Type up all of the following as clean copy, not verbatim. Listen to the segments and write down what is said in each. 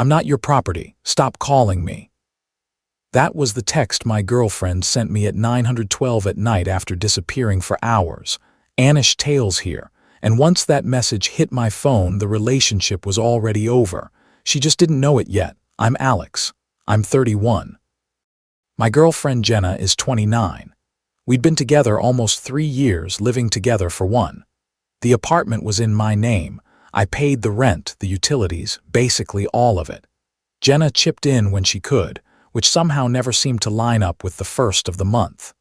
I'm not your property. Stop calling me. That was the text my girlfriend sent me at 9:12 at night after disappearing for hours. Anish Tales here. And once that message hit my phone, the relationship was already over. She just didn't know it yet. I'm Alex. I'm 31. My girlfriend Jenna is 29. We'd been together almost 3 years, living together for one. The apartment was in my name. I paid the rent, the utilities, basically all of it. Jenna chipped in when she could, which somehow never seemed to line up with the first of the month.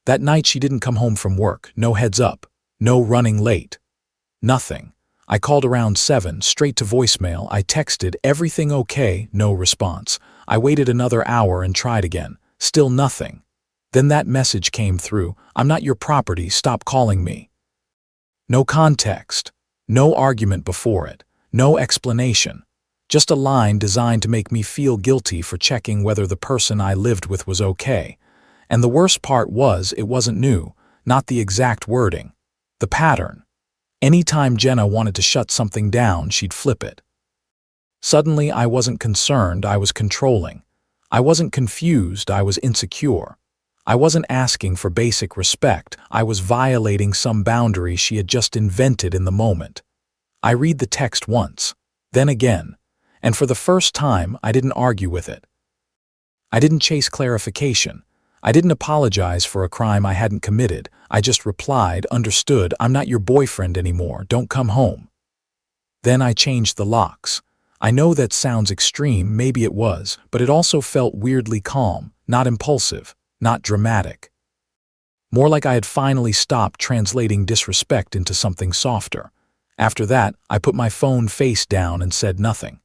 That night she didn't come home from work, no heads up, no running late. Nothing. I called around 7, straight to voicemail. I texted, everything okay, no response. I waited another hour and tried again. Still nothing. Then that message came through, I'm not your property, stop calling me. No context. No argument before it. No explanation. Just a line designed to make me feel guilty for checking whether the person I lived with was okay. And the worst part was, it wasn't new, not the exact wording. The pattern. Anytime Jenna wanted to shut something down, she'd flip it. Suddenly, I wasn't concerned, I was controlling. I wasn't confused, I was insecure. I wasn't asking for basic respect, I was violating some boundary she had just invented in the moment. I read the text once, then again, and for the first time, I didn't argue with it. I didn't chase clarification. I didn't apologize for a crime I hadn't committed. I just replied, understood, I'm not your boyfriend anymore, don't come home. Then I changed the locks. I know that sounds extreme, maybe it was, but it also felt weirdly calm, not impulsive, not dramatic. More like I had finally stopped translating disrespect into something softer. After that, I put my phone face down and said nothing.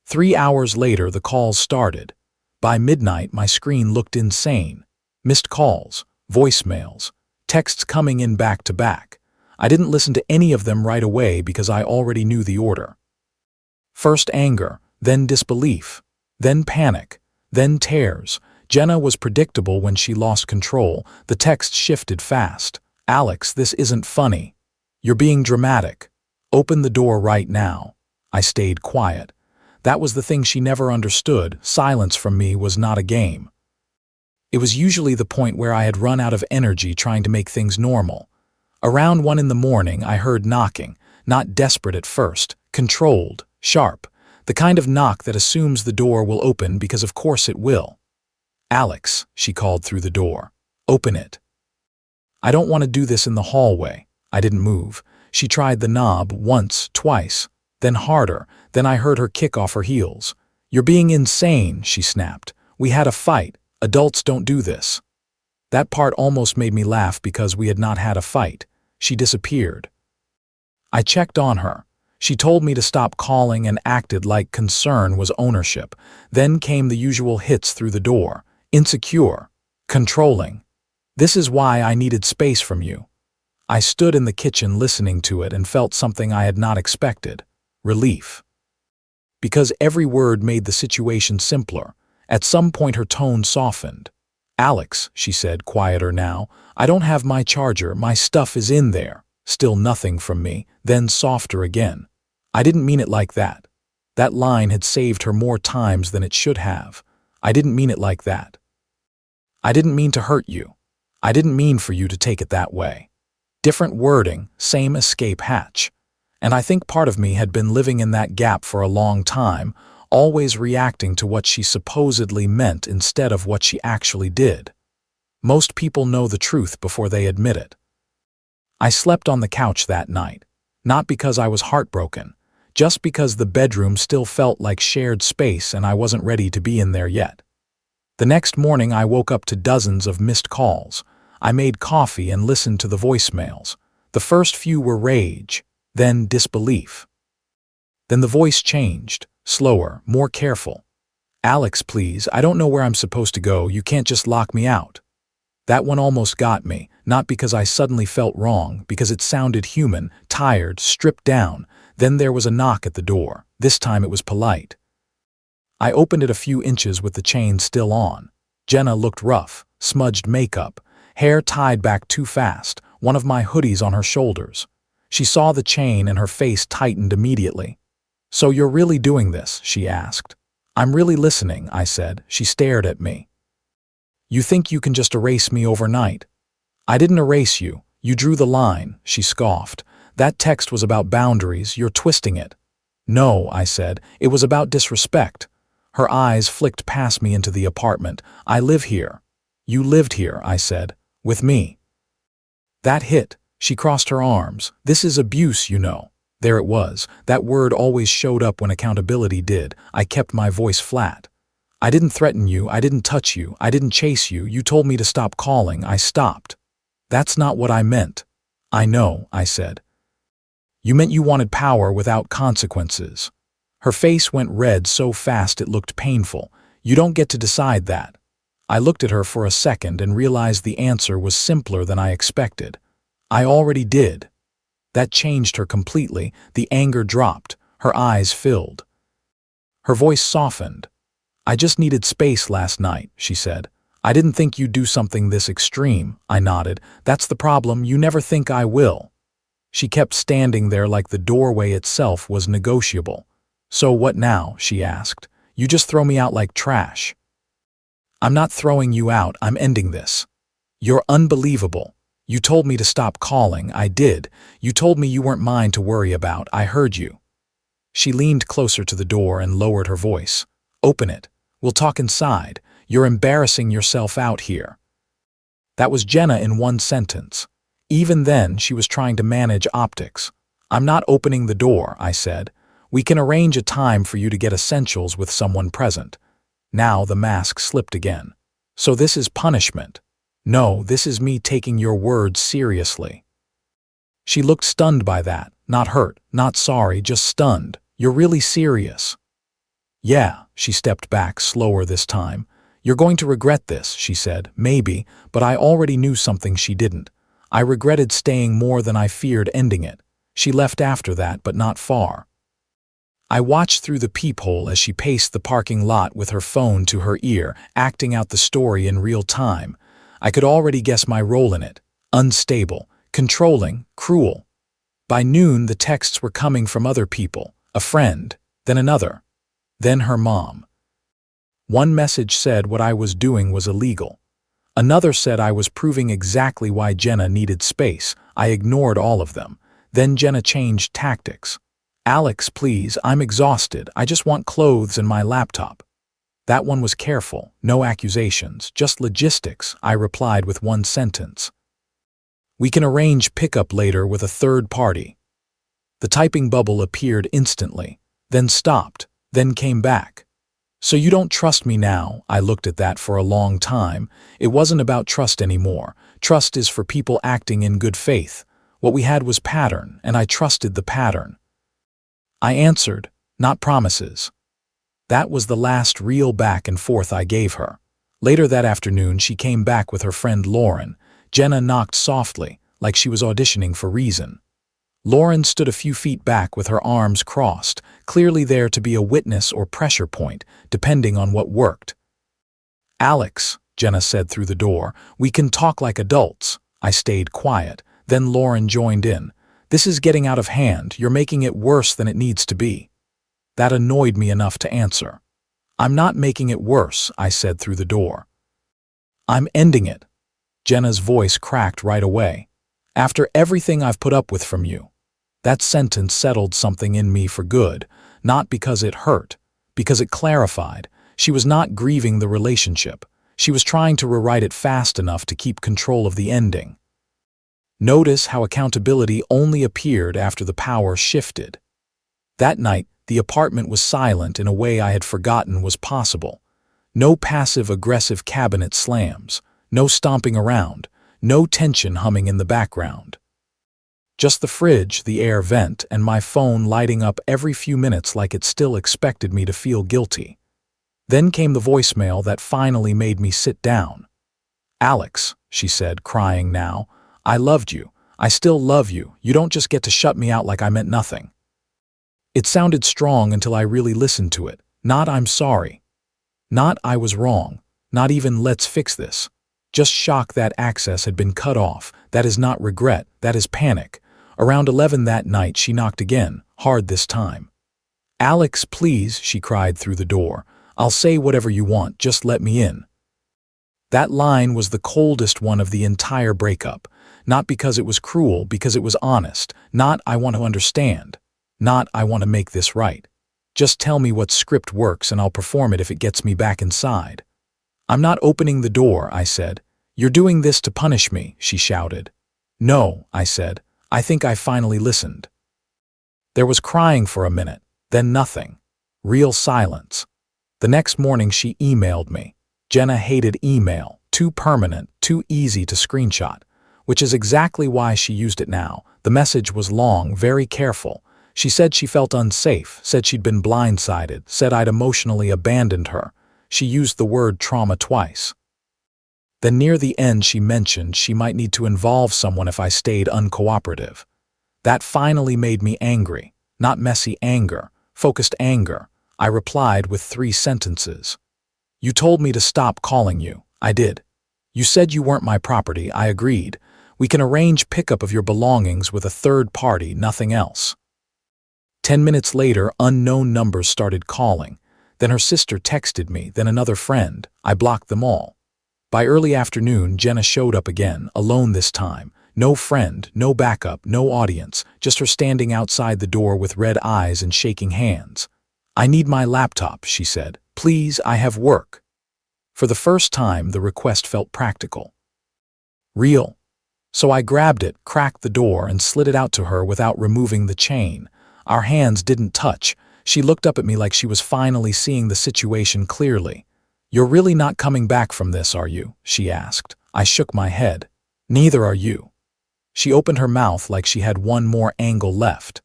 3 hours later, the calls started. By midnight, my screen looked insane. Missed calls, voicemails, texts coming in back to back. I didn't listen to any of them right away because I already knew the order. First anger, then disbelief, then panic, then tears. Jenna was predictable when she lost control. The text shifted fast. Alex, this isn't funny. You're being dramatic. Open the door right now. I stayed quiet. That was the thing she never understood. Silence from me was not a game. It was usually the point where I had run out of energy trying to make things normal. Around 1 in the morning, I heard knocking, not desperate at first, controlled, sharp, the kind of knock that assumes the door will open because of course it will. Alex, she called through the door. Open it. I don't want to do this in the hallway. I didn't move. She tried the knob once, twice, then harder. Then I heard her kick off her heels. You're being insane, she snapped. We had a fight. Adults don't do this. That part almost made me laugh because we had not had a fight. She disappeared. I checked on her. She told me to stop calling and acted like concern was ownership. Then came the usual hits through the door. Insecure. Controlling. This is why I needed space from you. I stood in the kitchen listening to it and felt something I had not expected. Relief. Because every word made the situation simpler. At some point her tone softened. Alex, she said, quieter now, I don't have my charger, my stuff is in there. Still nothing from me, then softer again. I didn't mean it like that. That line had saved her more times than it should have. I didn't mean it like that. I didn't mean to hurt you. I didn't mean for you to take it that way. Different wording, same escape hatch. And I think part of me had been living in that gap for a long time, always reacting to what she supposedly meant instead of what she actually did. Most people know the truth before they admit it. I slept on the couch that night, not because I was heartbroken, just because the bedroom still felt like shared space and I wasn't ready to be in there yet. The next morning I woke up to dozens of missed calls. I made coffee and listened to the voicemails. The first few were rage, then disbelief. Then the voice changed. Slower, more careful. Alex, please, I don't know where I'm supposed to go, you can't just lock me out. That one almost got me, not because I suddenly felt wrong, because it sounded human, tired, stripped down. Then there was a knock at the door. This time it was polite. I opened it a few inches with the chain still on. Jenna looked rough, smudged makeup, hair tied back too fast, one of my hoodies on her shoulders. She saw the chain and her face tightened immediately. "So you're really doing this?" she asked. "I'm really listening," I said. She stared at me. "You think you can just erase me overnight?" "I didn't erase you. You drew the line," she scoffed. "That text was about boundaries. You're twisting it." "No," I said. "It was about disrespect." Her eyes flicked past me into the apartment. "I live here." "You lived here," I said. "With me." That hit. She crossed her arms. "This is abuse, you know." There it was. That word always showed up when accountability did. I kept my voice flat. "I didn't threaten you. I didn't touch you. I didn't chase you. You told me to stop calling. I stopped." "That's not what I meant." "I know," I said. "You meant you wanted power without consequences." Her face went red so fast it looked painful. "You don't get to decide that." I looked at her for a second and realized the answer was simpler than I expected. "I already did." That changed her completely. The anger dropped. Her eyes filled. Her voice softened. "I just needed space last night," she said. "I didn't think you'd do something this extreme." I nodded. "That's the problem. You never think I will." She kept standing there like the doorway itself was negotiable. "So what now?" she asked. "You just throw me out like trash." "I'm not throwing you out. I'm ending this." "You're unbelievable. You told me to stop calling. I did. You told me you weren't mine to worry about. I heard you." She leaned closer to the door and lowered her voice. "Open it. We'll talk inside. You're embarrassing yourself out here." That was Jenna in one sentence. Even then, she was trying to manage optics. "I'm not opening the door," I said. "We can arrange a time for you to get essentials with someone present." Now the mask slipped again. "So this is punishment?" "No, this is me taking your words seriously." She looked stunned by that. Not hurt, not sorry, just stunned. "You're really serious?" "Yeah." She stepped back, slower this time. "You're going to regret this," she said. "Maybe, but I already knew something she didn't. I regretted staying more than I feared ending it." She left after that, but not far. I watched through the peephole as she paced the parking lot with her phone to her ear, acting out the story in real time. I could already guess my role in it. Unstable, controlling, cruel. By noon, the texts were coming from other people, a friend, then another, then her mom. One message said what I was doing was illegal. Another said I was proving exactly why Jenna needed space. I ignored all of them. Then Jenna changed tactics. "Alex, please, I'm exhausted. I just want clothes and my laptop." That one was careful, no accusations, just logistics, I replied with one sentence. "We can arrange pickup later with a third party." The typing bubble appeared instantly, then stopped, then came back. "So you don't trust me now?" I looked at that for a long time. It wasn't about trust anymore. Trust is for people acting in good faith. What we had was pattern, and I trusted the pattern. I answered, "Not promises." That was the last real back and forth I gave her. Later that afternoon, she came back with her friend Lauren. Jenna knocked softly, like she was auditioning for Reason. Lauren stood a few feet back with her arms crossed, clearly there to be a witness or pressure point, depending on what worked. "Alex," Jenna said through the door, "we can talk like adults." I stayed quiet. Then Lauren joined in. "This is getting out of hand. You're making it worse than it needs to be." That annoyed me enough to answer. "I'm not making it worse," I said through the door. "I'm ending it." Jenna's voice cracked right away. "After everything I've put up with from you." That sentence settled something in me for good, not because it hurt, because it clarified. She was not grieving the relationship. She was trying to rewrite it fast enough to keep control of the ending. Notice how accountability only appeared after the power shifted. That night, the apartment was silent in a way I had forgotten was possible. No passive-aggressive cabinet slams, no stomping around, no tension humming in the background. Just the fridge, the air vent, and my phone lighting up every few minutes like it still expected me to feel guilty. Then came the voicemail that finally made me sit down. "Alex," she said, crying now, "I loved you. I still love you. You don't just get to shut me out like I meant nothing." It sounded strong until I really listened to it. Not "I'm sorry." Not "I was wrong." Not even "let's fix this." Just shock that access had been cut off. That is not regret, that is panic. Around 11 that night she knocked again, hard this time. "Alex, please," she cried through the door. "I'll say whatever you want, just let me in." That line was the coldest one of the entire breakup. Not because it was cruel, because it was honest. Not, "I want to understand." Not, "I want to make this right." Just tell me what script works and I'll perform it if it gets me back inside. "I'm not opening the door," I said. "You're doing this to punish me," she shouted. "No," I said. I think I finally listened. There was crying for a minute, then nothing. Real silence. The next morning she emailed me. Jenna hated email, too permanent, too easy to screenshot, which is exactly why she used it now. The message was long, very careful. She said she felt unsafe, said she'd been blindsided, said I'd emotionally abandoned her. She used the word trauma twice. Then near the end she mentioned she might need to involve someone if I stayed uncooperative. That finally made me angry. Not messy anger, focused anger. I replied with 3 sentences. "You told me to stop calling you. I did. You said you weren't my property. I agreed. We can arrange pickup of your belongings with a third party, nothing else." 10 minutes later, unknown numbers started calling. Then her sister texted me, then another friend. I blocked them all. By early afternoon, Jenna showed up again, alone this time. No friend, no backup, no audience, just her standing outside the door with red eyes and shaking hands. "I need my laptop," she said. "Please, I have work." For the first time, the request felt practical. Real. So I grabbed it, cracked the door, and slid it out to her without removing the chain. Our hands didn't touch. She looked up at me like she was finally seeing the situation clearly. "You're really not coming back from this, are you?" she asked. I shook my head. "Neither are you." She opened her mouth like she had one more angle left.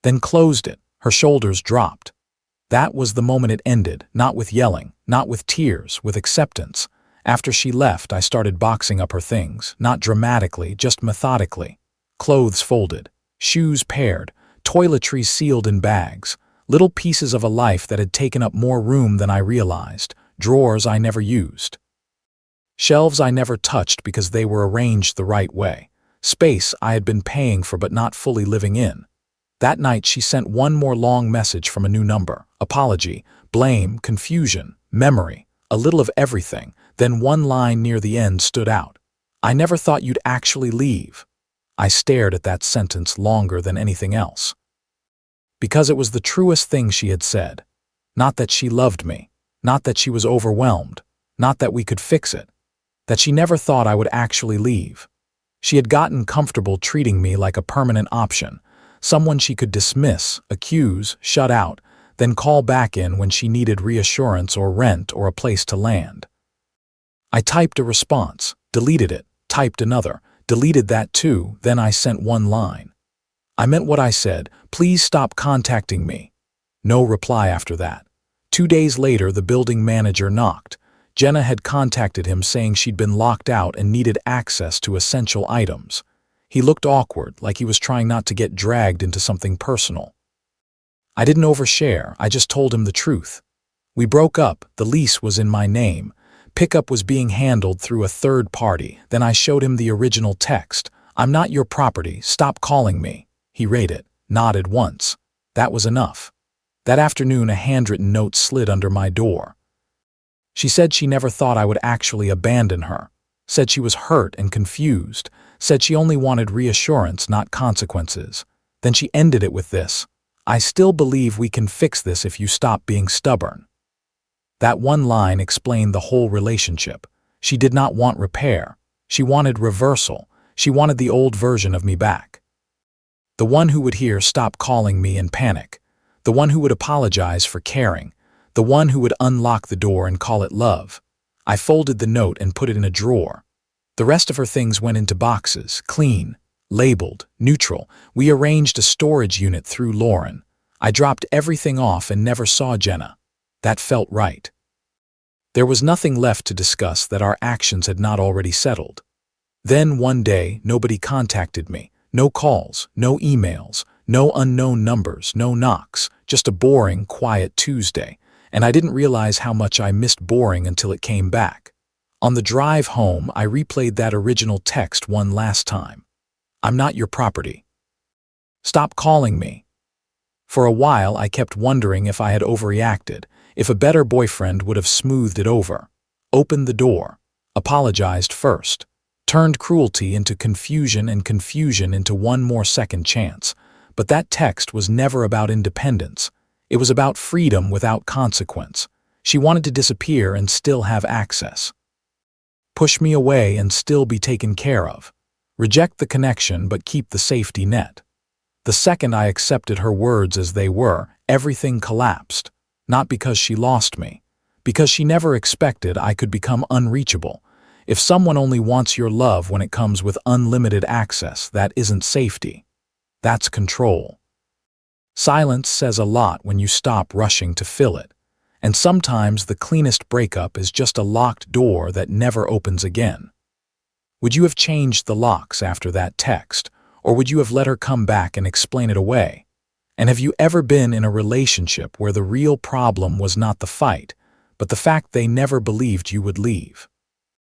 Then closed it. Her shoulders dropped. That was the moment it ended, not with yelling, not with tears, with acceptance. After she left, I started boxing up her things, not dramatically, just methodically. Clothes folded, shoes paired, toiletries sealed in bags, little pieces of a life that had taken up more room than I realized, drawers I never used. Shelves I never touched because they were arranged the right way. Space I had been paying for but not fully living in. That night she sent one more long message from a new number. Apology, blame, confusion, memory, a little of everything. Then one line near the end stood out. "I never thought you'd actually leave." I stared at that sentence longer than anything else. Because it was the truest thing she had said. Not that she loved me, not that she was overwhelmed, not that we could fix it, that she never thought I would actually leave. She had gotten comfortable treating me like a permanent option, someone she could dismiss, accuse, shut out, then call back in when she needed reassurance or rent or a place to land. I typed a response, deleted it, typed another, deleted that too, then I sent one line. I meant what I said, "Please stop contacting me." No reply after that. 2 days later, the building manager knocked. Jenna had contacted him saying she'd been locked out and needed access to essential items. He looked awkward, like he was trying not to get dragged into something personal. I didn't overshare, I just told him the truth. We broke up, the lease was in my name. Pickup was being handled through a third party. Then I showed him the original text. "I'm not your property, stop calling me." He read it, nodded once. That was enough. That afternoon a handwritten note slid under my door. She said she never thought I would actually abandon her. Said she was hurt and confused. Said she only wanted reassurance, not consequences. Then she ended it with this: "I still believe we can fix this if you stop being stubborn." That one line explained the whole relationship. She did not want repair. She wanted reversal. She wanted the old version of me back. The one who would hear "stop calling me" and panic. The one who would apologize for caring. The one who would unlock the door and call it love. I folded the note and put it in a drawer. The rest of her things went into boxes, clean, labeled, neutral. We arranged a storage unit through Lauren. I dropped everything off and never saw Jenna. That felt right. There was nothing left to discuss that our actions had not already settled. Then one day, nobody contacted me. No calls, no emails, no unknown numbers, no knocks, just a boring, quiet Tuesday. And I didn't realize how much I missed boring until it came back. On the drive home, I replayed that original text one last time. "I'm not your property. Stop calling me." For a while, I kept wondering if I had overreacted, if a better boyfriend would have smoothed it over, opened the door, apologized first, turned cruelty into confusion and confusion into one more second chance. But that text was never about independence. It was about freedom without consequence. She wanted to disappear and still have access. Push me away and still be taken care of. Reject the connection but keep the safety net. The second I accepted her words as they were, everything collapsed. Not because she lost me, because she never expected I could become unreachable. If someone only wants your love when it comes with unlimited access, that isn't safety. That's control. Silence says a lot when you stop rushing to fill it. And sometimes the cleanest breakup is just a locked door that never opens again. Would you have changed the locks after that text, or would you have let her come back and explain it away? And have you ever been in a relationship where the real problem was not the fight, but the fact they never believed you would leave?